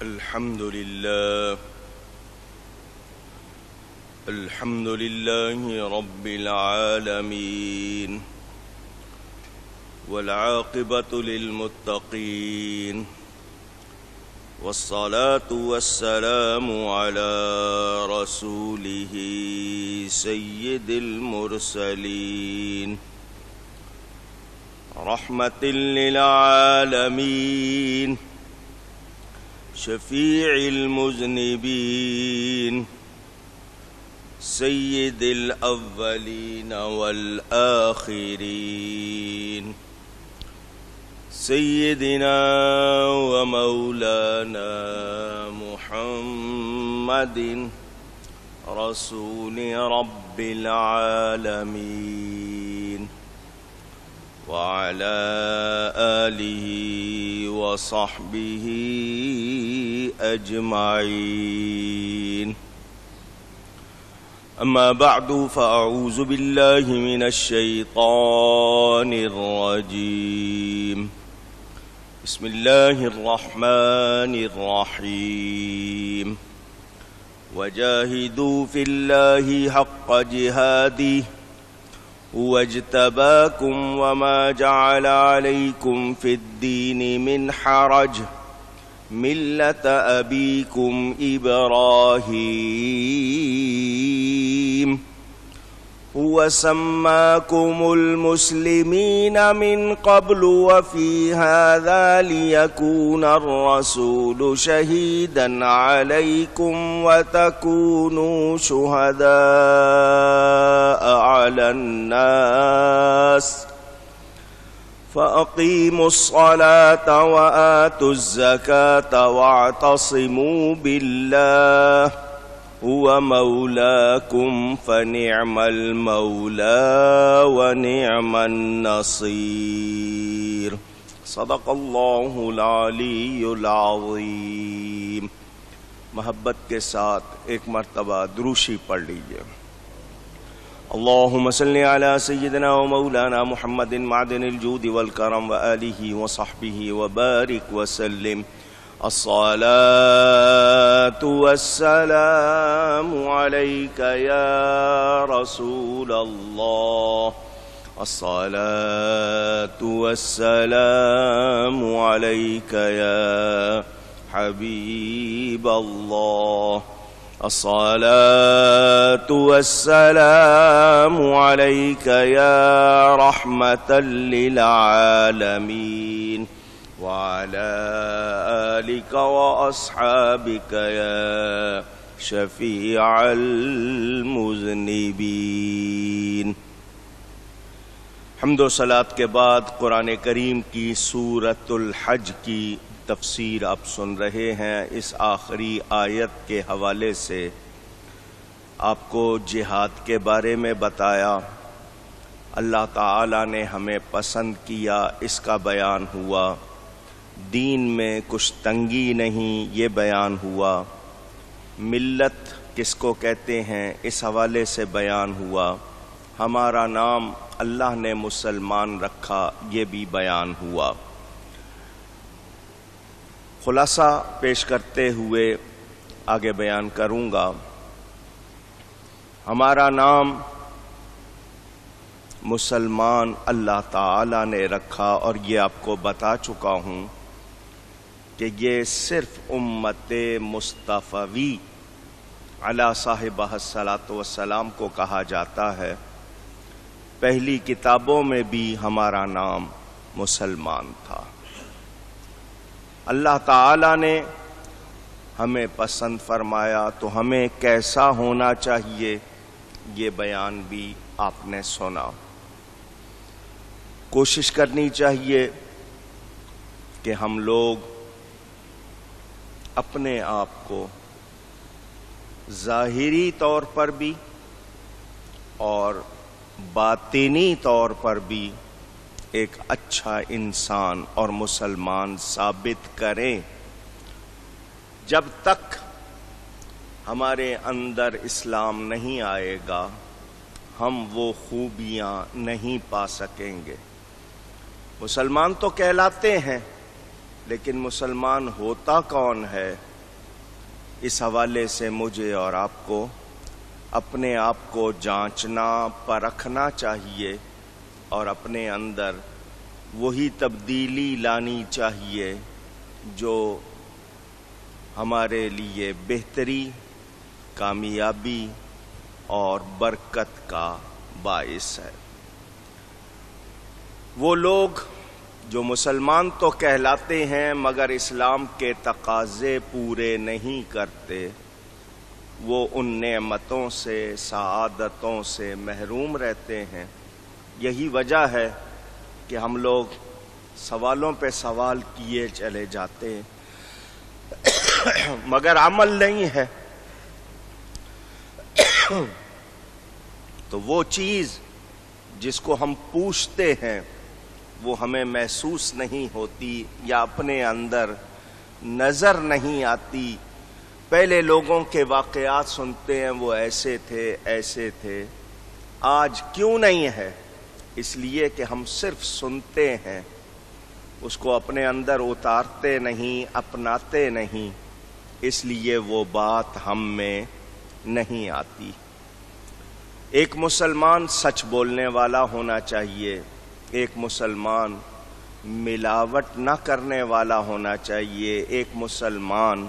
الحمد لله رب العالمين والعاقبة للمتقين والصلاة والسلام على رسوله سيد المرسلين رحمة للعالمين شفيع المذنبين سيد الأولين والآخرين سيدنا ومولانا محمد رسول رب العالمين وعلى آله وصحبه أجمعين. أما بعد فأعوذ بالله من الشيطان الرجيم. بسم الله الرحمن الرحيم. وجاهدوا في الله حق جهاده هو اجتباكم وما جعل عليكم في الدين من حرج ملة أبيكم إبراهيم هو سماكم المسلمين من قبل وفي هذا ليكون الرسول شهيدا عليكم وتكونوا شهداء على الناس فأقيموا الصلاة وآتوا الزكاة واعتصموا بالله هو مولاكم فنعم المولى ونعم النصير. صدق اللہ العلی العظیم. محبت کے ساتھ ایک مرتبہ دروشی پڑھ لیجئے. اللهم صل على سيدنا ومولانا محمد معدن الجود والكرم وآله وصحبه وبارك وسلم. الصلاة والسلام عليك يا رسول الله. الصلاة والسلام عليك يا حبيب الله. الصلاة والسلام عليك يا رحمة للعالمين وعلى آلك وأصحابك يا شفيع المذنبين. حمد و صلاۃ کے بعد قرآن کریم کی سورۃ الحج کی تفسیر آپ سن رہے ہیں. اس آخری آیت کے حوالے سے آپ کو جہاد کے بارے میں بتایا. اللہ تعالیٰ نے ہمیں پسند کیا، اس کا بیان ہوا. دین میں کچھ تنگی نہیں، یہ بیان ہوا. ملت کس کو کہتے ہیں، اس حوالے سے بیان ہوا. ہمارا نام اللہ نے مسلمان رکھا، یہ بھی بیان ہوا. خلاصہ پیش کرتے ہوئے آگے بیان کروں گا. ہمارا نام مسلمان اللہ تعالیٰ نے رکھا، اور یہ آپ کو بتا چکا ہوں کہ یہ صرف امت مصطفی علی صاحبہ الصلاۃ والسلام کو کہا جاتا ہے. پہلی کتابوں میں بھی ہمارا نام مسلمان تھا. اللہ تعالیٰ نے ہمیں پسند فرمایا تو ہمیں کیسا ہونا چاہیے، یہ بیان بھی آپ نے سنا. کوشش کرنی چاہیے کہ ہم لوگ اپنے آپ کو ظاہری طور پر بھی اور باطنی طور پر بھی ایک اچھا انسان اور مسلمان ثابت کریں. جب تک ہمارے اندر اسلام نہیں آئے گا ہم وہ خوبیاں نہیں پا سکیں گے. مسلمان تو کہلاتے ہیں لیکن مسلمان ہوتا کون ہے؟ اس حوالے سے مجھے اور آپ کو اپنے آپ کو جانچنا پرکھنا چاہیے اور اپنے اندر وہی تبدیلی لانی چاہیے جو ہمارے لیے بہتری، کامیابی اور برکت کا باعث ہے۔ وہ لوگ جو مسلمان تو کہلاتے ہیں مگر اسلام کے تقاضے پورے نہیں کرتے، وہ ان نعمتوں سے، سعادتوں سے محروم رہتے ہیں۔ یہی وجہ ہے کہ ہم لوگ سوالوں پہ سوال کیے چلے جاتے ہیں مگر عمل نہیں ہے۔ تو وہ چیز جس کو ہم پوچھتے ہیں وہ ہمیں محسوس نہیں ہوتی یا اپنے اندر نظر نہیں آتی۔ پہلے لوگوں کے واقعات سنتے ہیں، وہ ایسے تھے ایسے تھے، آج کیوں نہیں ہے؟ اس لیے کہ ہم صرف سنتے ہیں، اس کو اپنے اندر اتارتے نہیں، اپناتے نہیں، اس لیے وہ بات ہم میں نہیں آتی۔ ایک مسلمان سچ بولنے والا ہونا چاہیے، ایک مسلمان ملاوٹ نہ کرنے والا ہونا چاہیے، ایک مسلمان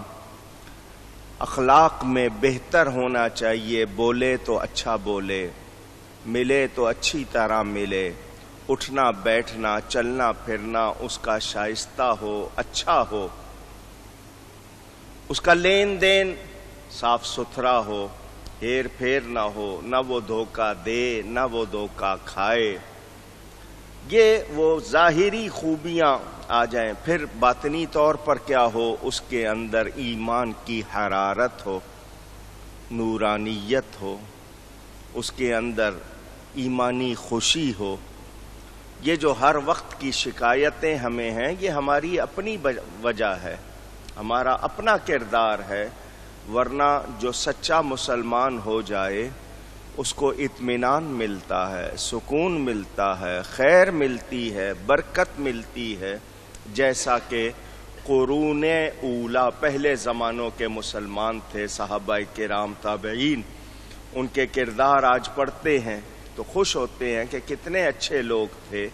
اخلاق میں بہتر ہونا چاہیے، بولے تو اچھا بولے، ملے تو اچھی طرح ملے، اٹھنا بیٹھنا چلنا پھرنا اس کا شائستہ ہو، اچھا ہو، اس کا لین دین صاف ستھرا ہو، ہیر پھیر نہ ہو، نہ وہ دھوکہ دے نہ وہ دھوکہ کھائے۔ یہ وہ ظاہری خوبیاں آ جائیں، پھر باطنی طور پر کیا ہو؟ اس کے اندر ایمان کی حرارت ہو، نورانیت ہو، اس کے اندر ایمانی خوشی ہو۔ یہ جو ہر وقت کی شکایتیں ہمیں ہیں، یہ ہماری اپنی وجہ ہے، ہمارا اپنا کردار ہے، ورنہ جو سچا مسلمان ہو جائے اس کو اطمینان ملتا ہے، سکون ملتا ہے، خیر ملتی ہے، برکت ملتی ہے، جیسا کہ قرون اولا پہلے زمانوں کے مسلمان تھے، صحابہ کرام، تابعین، ان کے کردار آج پڑھتے ہیں تو خوش ہوتے ہیں کہ کتنے اچھے لوگ تھے۔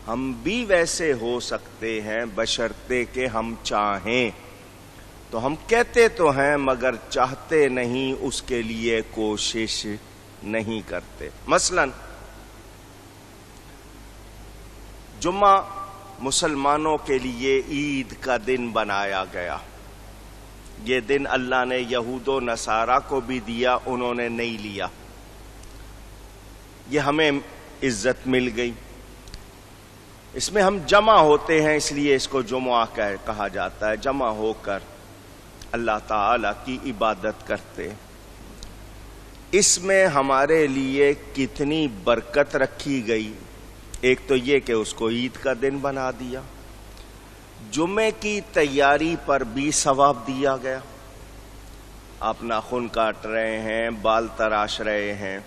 ہم بھی ویسے ہو سکتے ہیں بشرطے کہ ہم چاہیں۔ تو ہم کہتے تو ہیں مگر چاہتے نہیں، اس کے لیے کوشش نہیں کرتے۔ مثلا جمعہ مسلمانوں کے لیے عید کا دن بنایا گیا۔ یہ دن اللہ نے یہود و نصارہ کو بھی دیا، انہوں نے نہیں لیا۔ یہ ہمیں عزت مل گئی، اس میں ہم جمع ہوتے ہیں، اس لیے اس کو جمعہ کہا جاتا ہے، جمع ہو کر اللہ تعالی کی عبادت کرتے۔ اس میں ہمارے لیے کتنی برکت رکھی گئی۔ ایک تو یہ کہ اس کو عید کا دن بنا دیا، جمعے کی تیاری پر بھی ثواب دیا گیا۔ آپ ناخن کاٹ رہے ہیں، بال تراش رہے ہیں،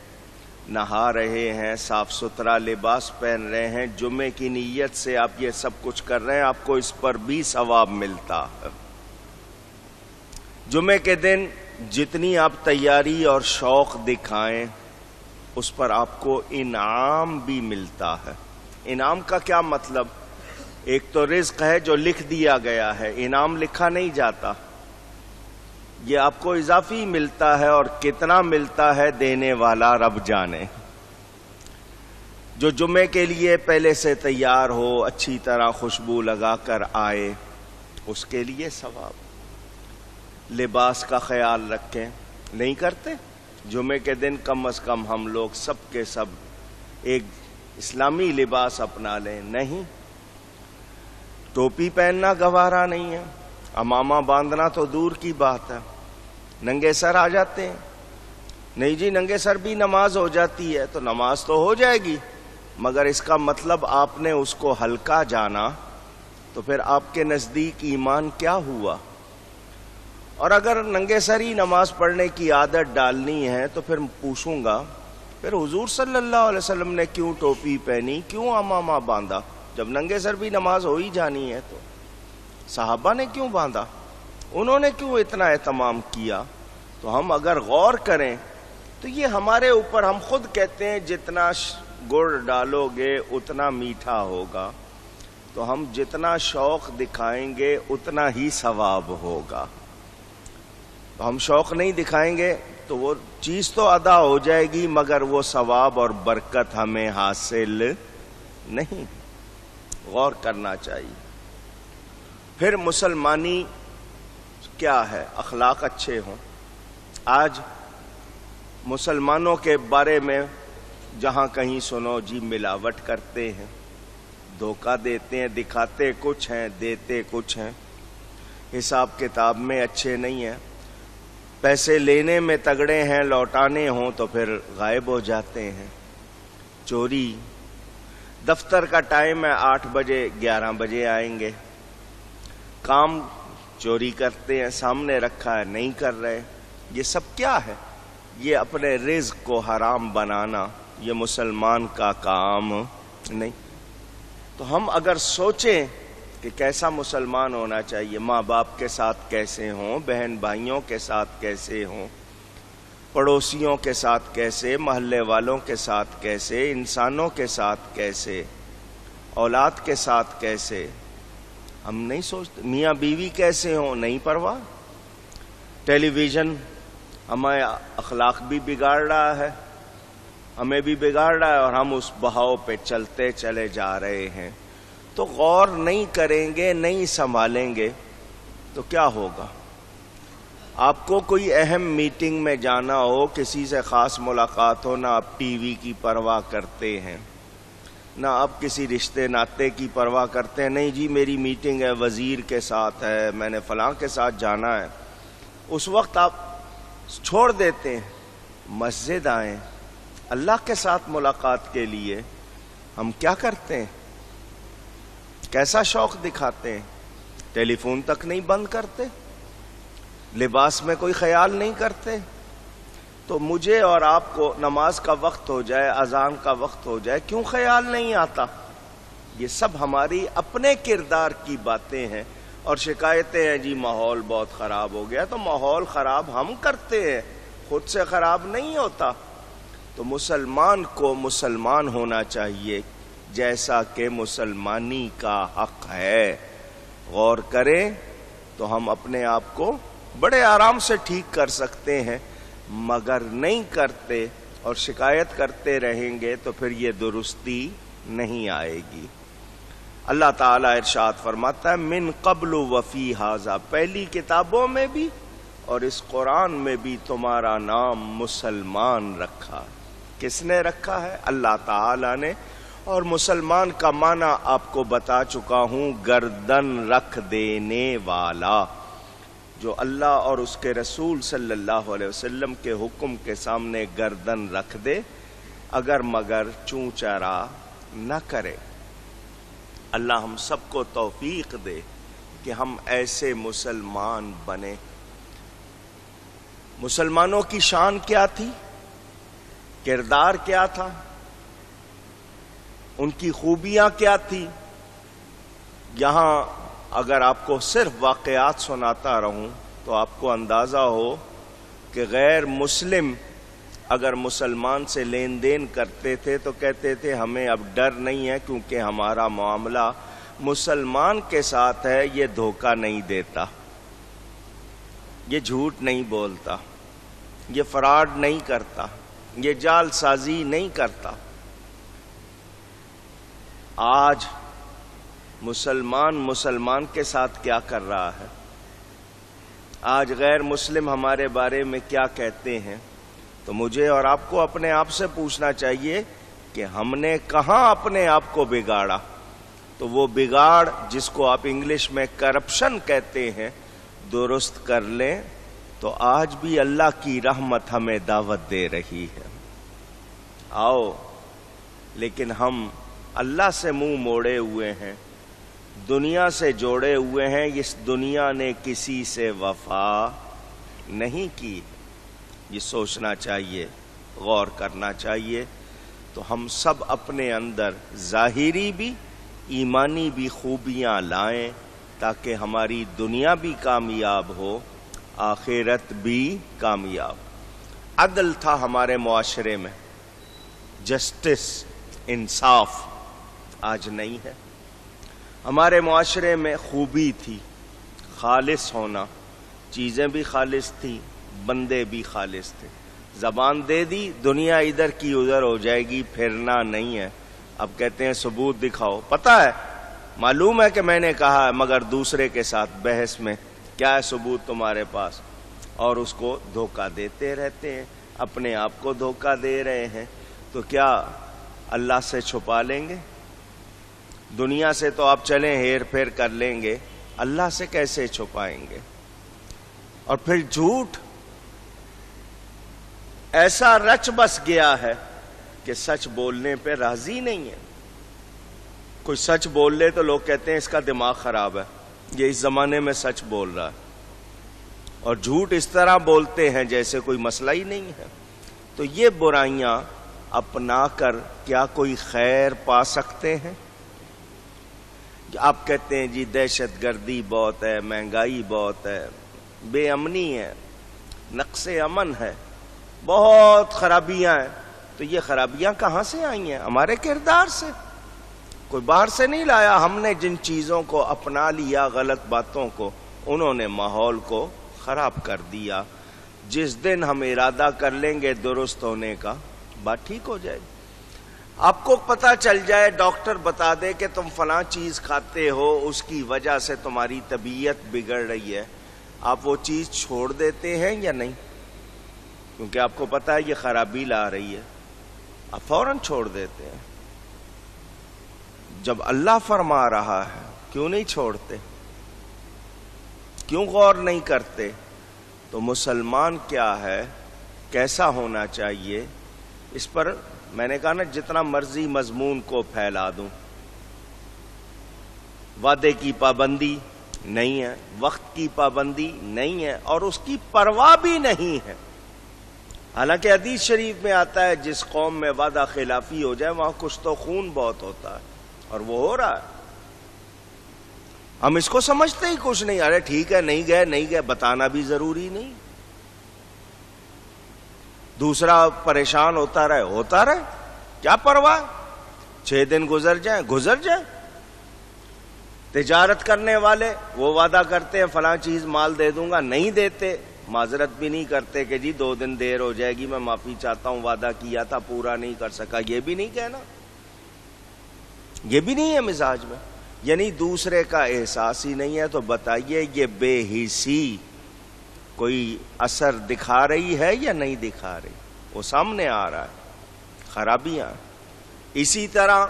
نہا رہے ہیں، صاف ستھرا لباس پہن رہے ہیں، جمعے کی نیت سے آپ یہ سب کچھ کر رہے ہیں، آپ کو اس پر بھی ثواب ملتا ہے۔ جمعے کے دن جتنی آپ تیاری اور شوق دکھائیں اس پر آپ کو انعام بھی ملتا ہے۔ انعام کا کیا مطلب؟ ایک تو رزق ہے جو لکھ دیا گیا ہے، انعام لکھا نہیں جاتا، یہ آپ کو اضافی ملتا ہے، اور کتنا ملتا ہے دینے والا رب جانے۔ جو جمعے کے لیے پہلے سے تیار ہو، اچھی طرح خوشبو لگا کر آئے، اس کے لیے ثواب۔ لباس کا خیال رکھیں، نہیں کرتے؟ جمعے کے دن کم از کم ہم لوگ سب کے سب ایک اسلامی لباس اپنا لیں۔ نہیں، ٹوپی پہننا گوارا نہیں ہے، عمامہ باندھنا تو دور کی بات ہے، ننگے سر آ جاتے ہیں۔ نہیں جی، ننگے سر بھی نماز ہو جاتی ہے، تو نماز تو ہو جائے گی، مگر اس کا مطلب آپ نے اس کو ہلکا جانا، تو پھر آپ کے نزدیک ایمان کیا ہوا؟ اور اگر ننگے سر ہی نماز پڑھنے کی عادت ڈالنی ہے تو پھر پوچھوں گا، پھر حضور صلی اللہ علیہ وسلم نے کیوں ٹوپی پہنی، کیوں عمامہ باندھا، جب ننگے سر بھی نماز ہو ہی جانی ہے؟ تو صحابہ نے کیوں باندھا؟ انہوں نے کیوں اتنا اہتمام کیا؟ تو ہم اگر غور کریں تو یہ ہمارے اوپر، ہم خود کہتے ہیں جتنا گڑ ڈالو گے اتنا میٹھا ہوگا، تو ہم جتنا شوق دکھائیں گے اتنا ہی ثواب ہوگا۔ تو ہم شوق نہیں دکھائیں گے تو وہ چیز تو ادا ہو جائے گی مگر وہ ثواب اور برکت ہمیں حاصل نہیں۔ غور کرنا چاہیے۔ پھر مسلمانی کیا ہے؟ اخلاق اچھے ہوں۔ آج مسلمانوں کے بارے میں جہاں کہیں سنو جی ملاوٹ کرتے ہیں، دھوکہ دیتے ہیں، دکھاتے کچھ ہیں دیتے کچھ ہیں، حساب کتاب میں اچھے نہیں ہیں، پیسے لینے میں تگڑے ہیں، لوٹانے ہوں تو پھر غائب ہو جاتے ہیں۔ چوری، دفتر کا ٹائم ہے 8 بجے 11 بجے آئیں گے، کام چوری کرتے ہیں، سامنے رکھا ہے نہیں کر رہے۔ یہ سب کیا ہے؟ یہ اپنے رزق کو حرام بنانا، یہ مسلمان کا کام نہیں۔ تو ہم اگر سوچیں کہ کیسا مسلمان ہونا چاہیے، ماں باپ کے ساتھ کیسے ہوں، بہن بھائیوں کے ساتھ کیسے ہوں، پڑوسیوں کے ساتھ کیسے، محلے والوں کے ساتھ کیسے، انسانوں کے ساتھ کیسے، اولاد کے ساتھ کیسے، ہم نہیں سوچتے۔ میاں بیوی کیسے ہوں، نہیں پرواہ۔ ٹیلی ویژن ہمارے اخلاق بھی بگاڑ رہا ہے، ہمیں بھی بگاڑ رہا ہے، اور ہم اس بہاؤ پہ چلتے چلے جا رہے ہیں۔ تو غور نہیں کریں گے، نہیں سنبھالیں گے تو کیا ہوگا؟ آپ کو کوئی اہم میٹنگ میں جانا ہو، کسی سے خاص ملاقات ہو، نہ آپ ٹی وی کی پرواہ کرتے ہیں، نہ آپ کسی رشتے ناتے کی پرواہ کرتے ہیں۔ نہیں جی میری میٹنگ ہے، وزیر کے ساتھ ہے، میں نے فلاں کے ساتھ جانا ہے۔ اس وقت آپ چھوڑ دیتے ہیں، مسجد آئیں، اللہ کے ساتھ ملاقات کے لیے۔ ہم کیا کرتے ہیں؟ کیسا شوق دکھاتے ہیں؟ ٹیلی فون تک نہیں بند کرتے، لباس میں کوئی خیال نہیں کرتے۔ تو مجھے اور آپ کو نماز کا وقت ہو جائے، اذان کا وقت ہو جائے، کیوں خیال نہیں آتا؟ یہ سب ہماری اپنے کردار کی باتیں ہیں، اور شکایتیں ہیں جی ماحول بہت خراب ہو گیا۔ تو ماحول خراب ہم کرتے ہیں، خود سے خراب نہیں ہوتا۔ تو مسلمان کو مسلمان ہونا چاہیے جیسا کہ مسلمانی کا حق ہے۔ غور کریں تو ہم اپنے آپ کو بڑے آرام سے ٹھیک کر سکتے ہیں، مگر نہیں کرتے اور شکایت کرتے رہیں گے تو پھر یہ درستی نہیں آئے گی۔ اللہ تعالیٰ ارشاد فرماتا ہے من قبل وفی ھذا، پہلی کتابوں میں بھی اور اس قرآن میں بھی تمہارا نام مسلمان رکھا۔ کس نے رکھا ہے؟ اللہ تعالیٰ نے۔ اور مسلمان کا معنی آپ کو بتا چکا ہوں، گردن رکھ دینے والا، جو اللہ اور اس کے رسول صلی اللہ علیہ وسلم کے حکم کے سامنے گردن رکھ دے، اگر مگر چوں چرا نہ کرے۔ اللہ ہم سب کو توفیق دے کہ ہم ایسے مسلمان بنے۔ مسلمانوں کی شان کیا تھی؟ کردار کیا تھا؟ ان کی خوبیاں کیا تھی؟ یہاں اگر آپ کو صرف واقعات سناتا رہوں تو آپ کو اندازہ ہو کہ غیر مسلم اگر مسلمان سے لین دین کرتے تھے تو کہتے تھے ہمیں اب ڈر نہیں ہے، کیونکہ ہمارا معاملہ مسلمان کے ساتھ ہے، یہ دھوکہ نہیں دیتا، یہ جھوٹ نہیں بولتا، یہ فراڈ نہیں کرتا، یہ جال سازی نہیں کرتا۔ آج مسلمان کے ساتھ کیا کر رہا ہے؟ آج غیر مسلم ہمارے بارے میں کیا کہتے ہیں؟ تو مجھے اور آپ کو اپنے آپ سے پوچھنا چاہیے کہ ہم نے کہاں اپنے آپ کو بگاڑا؟ تو وہ بگاڑ جس کو آپ انگلش میں کرپشن کہتے ہیں، درست کر لیں تو آج بھی اللہ کی رحمت ہمیں دعوت دے رہی ہے۔ آؤ، لیکن ہم اللہ سے منہ موڑے ہوئے ہیں، دنیا سے جوڑے ہوئے ہیں، اس دنیا نے کسی سے وفا نہیں کی۔ یہ سوچنا چاہیے، غور کرنا چاہیے۔ تو ہم سب اپنے اندر ظاہری بھی ایمانی بھی خوبیاں لائیں، تاکہ ہماری دنیا بھی کامیاب ہو، آخرت بھی کامیاب۔ عدل تھا ہمارے معاشرے میں، جسٹس، انصاف، آج نہیں ہے۔ ہمارے معاشرے میں خوبی تھی، خالص ہونا، چیزیں بھی خالص تھی، بندے بھی خالص تھے۔ زبان دے دی، دنیا ادھر کی ادھر ہو جائے گی، پھرنا نہیں ہے۔ اب کہتے ہیں ثبوت دکھاؤ، پتہ ہے، معلوم ہے کہ میں نے کہا ہے، مگر دوسرے کے ساتھ بحث میں کیا ہے ثبوت تمہارے پاس، اور اس کو دھوکہ دیتے رہتے ہیں، اپنے آپ کو دھوکہ دے رہے ہیں۔ تو کیا اللہ سے چھپا لیں گے؟ دنیا سے تو آپ چلیں ہیر پھیر کر لیں گے، اللہ سے کیسے چھپائیں گے؟ اور پھر جھوٹ ایسا رچ بس گیا ہے کہ سچ بولنے پہ راضی نہیں ہے۔ کوئی سچ بول لے تو لوگ کہتے ہیں اس کا دماغ خراب ہے، یہ اس زمانے میں سچ بول رہا ہے، اور جھوٹ اس طرح بولتے ہیں جیسے کوئی مسئلہ ہی نہیں ہے۔ تو یہ برائیاں اپنا کر کیا کوئی خیر پا سکتے ہیں؟ آپ کہتے ہیں جی دہشت گردی بہت ہے، مہنگائی بہت ہے، بے امنی ہے، نقص امن ہے، بہت خرابیاں ہیں۔ تو یہ خرابیاں کہاں سے آئی ہیں؟ ہمارے کردار سے، کوئی باہر سے نہیں لایا۔ ہم نے جن چیزوں کو اپنا لیا، غلط باتوں کو، انہوں نے ماحول کو خراب کر دیا۔ جس دن ہم ارادہ کر لیں گے درست ہونے کا، بات ٹھیک ہو جائے گی۔ آپ کو پتہ چل جائے، ڈاکٹر بتا دے کہ تم فلاں چیز کھاتے ہو، اس کی وجہ سے تمہاری طبیعت بگڑ رہی ہے، آپ وہ چیز چھوڑ دیتے ہیں یا نہیں؟ کیونکہ آپ کو پتہ ہے یہ خرابی لا رہی ہے، آپ فوراً چھوڑ دیتے ہیں۔ جب اللہ فرما رہا ہے کیوں نہیں چھوڑتے؟ کیوں غور نہیں کرتے؟ تو مسلمان کیا ہے، کیسا ہونا چاہیے، اس پر میں نے کہا نا جتنا مرضی مضمون کو پھیلا دوں۔ وعدے کی پابندی نہیں ہے، وقت کی پابندی نہیں ہے، اور اس کی پرواہ بھی نہیں ہے۔ حالانکہ حدیث شریف میں آتا ہے جس قوم میں وعدہ خلافی ہو جائے وہاں کچھ تو خون بہت ہوتا ہے، اور وہ ہو رہا ہے۔ ہم اس کو سمجھتے ہی کچھ نہیں، ارے ٹھیک ہے، نہیں گئے، بتانا بھی ضروری نہیں۔ دوسرا پریشان ہوتا رہے، کیا پرواہ، 6 دن گزر جائیں۔ تجارت کرنے والے وہ وعدہ کرتے ہیں فلاں چیز مال دے دوں گا، نہیں دیتے، معذرت بھی نہیں کرتے کہ جی 2 دن دیر ہو جائے گی، میں معافی چاہتا ہوں، وعدہ کیا تھا پورا نہیں کر سکا، یہ بھی نہیں کہنا، یہ بھی نہیں ہے مزاج میں۔ یعنی دوسرے کا احساس ہی نہیں ہے۔ تو بتائیے یہ بے حسی کوئی اثر دکھا رہی ہے یا نہیں دکھا رہی؟ وہ سامنے آ رہا ہے، خرابیاں۔ اسی طرح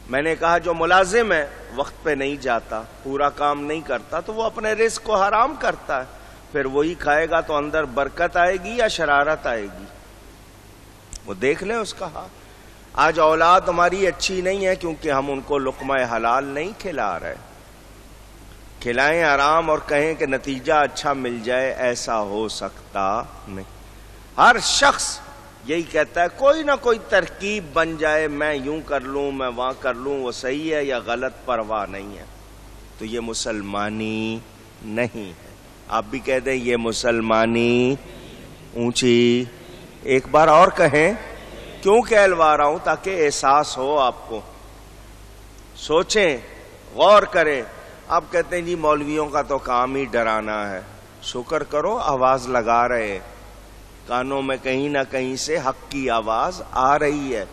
میں نے کہا جو ملازم ہے وقت پہ نہیں جاتا، پورا کام نہیں کرتا، تو وہ اپنے رزق کو حرام کرتا ہے، پھر وہی کھائے گا تو اندر برکت آئے گی یا شرارت آئے گی؟ وہ دیکھ لیں اس کا حال۔ آج اولاد ہماری اچھی نہیں ہے کیونکہ ہم ان کو لقمہ حلال نہیں کھلا رہے۔ کھلائیں آرام اور کہیں کہ نتیجہ اچھا مل جائے، ایسا ہو سکتا نہیں۔ ہر شخص یہی کہتا ہے کوئی نہ کوئی ترکیب بن جائے، میں یوں کر لوں، میں وہاں کر لوں، وہ صحیح ہے یا غلط پرواہ نہیں ہے۔ تو یہ مسلمانی نہیں ہے۔ آپ بھی کہہ دیں یہ مسلمانی اونچی، ایک بار اور کہیں، کیوں کہلوا رہا ہوں؟ تاکہ احساس ہو آپ کو، سوچیں، غور کریں۔ آپ کہتے ہیں جی مولویوں کا تو کام ہی ڈرانا ہے، شکر کرو آواز لگا رہے، کانوں میں کہیں نہ کہیں سے حق کی آواز آ رہی ہے۔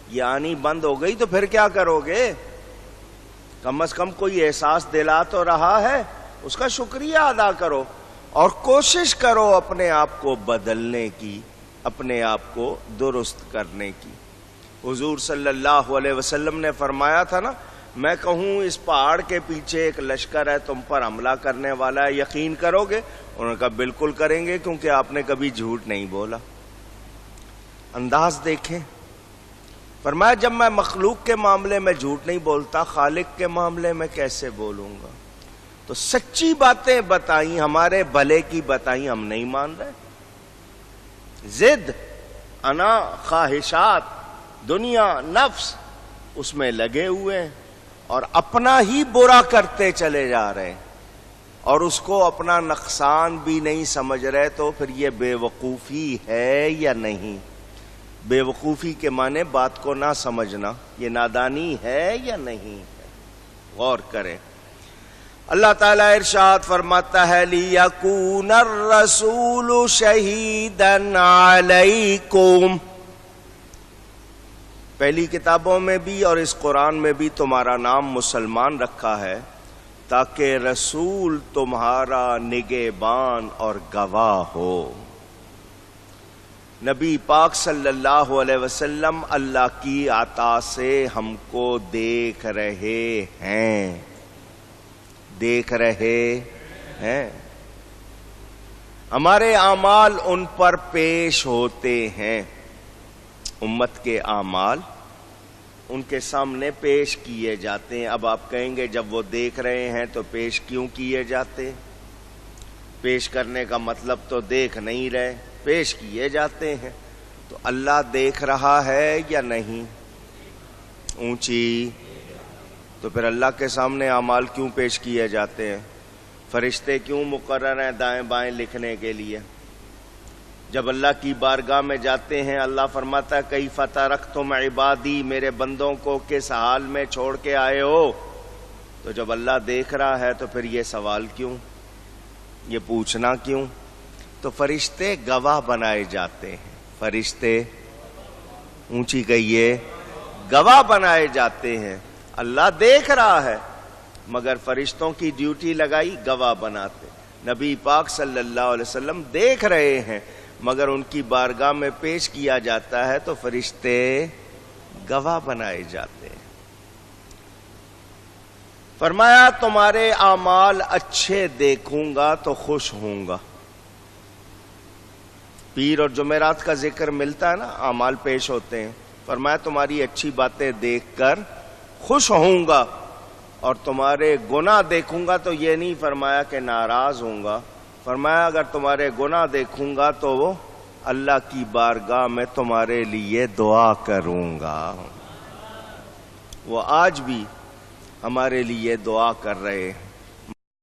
یہ آنی بند ہو گئی تو پھر کیا کرو گے؟ کم از کم کوئی احساس دلا تو رہا ہے، اس کا شکریہ ادا کرو، اور کوشش کرو اپنے آپ کو بدلنے کی، اپنے آپ کو درست کرنے کی۔ حضور صلی اللہ علیہ وسلم نے فرمایا تھا نا، میں کہوں اس پہاڑ کے پیچھے ایک لشکر ہے تم پر حملہ کرنے والا ہے، یقین کرو گے؟ انہوں نے کہا بالکل کریں گے، کیونکہ آپ نے کبھی جھوٹ نہیں بولا۔ انداز دیکھیں، فرمایا جب میں مخلوق کے معاملے میں جھوٹ نہیں بولتا، خالق کے معاملے میں کیسے بولوں گا؟ تو سچی باتیں بتائیں، ہمارے بھلے کی بتائیں، ہم نہیں مان رہے۔ ضد، انا، خواہشات، دنیا، نفس، اس میں لگے ہوئے ہیں، اور اپنا ہی برا کرتے چلے جا رہے ہیں اور اس کو اپنا نقصان بھی نہیں سمجھ رہے، تو پھر یہ بے وقوفی ہے یا نہیں؟ بے وقوفی کے معنی بات کو نہ سمجھنا، یہ نادانی ہے یا نہیں ہے؟ غور کریں۔ اللہ تعالیٰ ارشاد فرماتا ہے لِيَكُونَ الرَّسُولُ شَهِيدًا عَلَيْكُمْ، پہلی کتابوں میں بھی اور اس قرآن میں بھی تمہارا نام مسلمان رکھا ہے تاکہ رسول تمہارا نگہبان اور گواہ ہو۔ نبی پاک صلی اللہ علیہ وسلم اللہ کی عطا سے ہم کو دیکھ رہے ہیں، دیکھ رہے ہیں، ہمارے اعمال ان پر پیش ہوتے ہیں، امت کے اعمال ان کے سامنے پیش کیے جاتے ہیں۔ اب آپ کہیں گے جب وہ دیکھ رہے ہیں تو پیش کیوں کیے جاتے؟ پیش کرنے کا مطلب تو دیکھ نہیں رہے، پیش کیے جاتے ہیں۔ تو اللہ دیکھ رہا ہے یا نہیں؟ اونچی، تو پھر اللہ کے سامنے اعمال کیوں پیش کیے جاتے ہیں؟ فرشتے کیوں مقرر ہیں دائیں بائیں لکھنے کے لیے؟ جب اللہ کی بارگاہ میں جاتے ہیں اللہ فرماتا ہے کیف ترکتم عبادی، میرے بندوں کو کس حال میں چھوڑ کے آئے ہو؟ تو جب اللہ دیکھ رہا ہے تو پھر یہ سوال کیوں، یہ پوچھنا کیوں؟ تو فرشتے گواہ بنائے جاتے ہیں، فرشتے اونچی کہیے گواہ بنائے جاتے ہیں۔ اللہ دیکھ رہا ہے مگر فرشتوں کی ڈیوٹی لگائی گواہ بناتے۔ نبی پاک صلی اللہ علیہ وسلم دیکھ رہے ہیں مگر ان کی بارگاہ میں پیش کیا جاتا ہے تو فرشتے گواہ بنائے جاتے ہیں۔ فرمایا تمہارے اعمال اچھے دیکھوں گا تو خوش ہوں گا۔ پیر اور جمعرات کا ذکر ملتا ہے نا، اعمال پیش ہوتے ہیں۔ فرمایا تمہاری اچھی باتیں دیکھ کر خوش ہوں گا، اور تمہارے گناہ دیکھوں گا تو یہ نہیں فرمایا کہ ناراض ہوں گا، فرمایا اگر تمہارے گناہ دیکھوں گا تو وہ اللہ کی بارگاہ میں تمہارے لیے دعا کروں گا۔ وہ آج بھی ہمارے لیے دعا کر رہے ہیں۔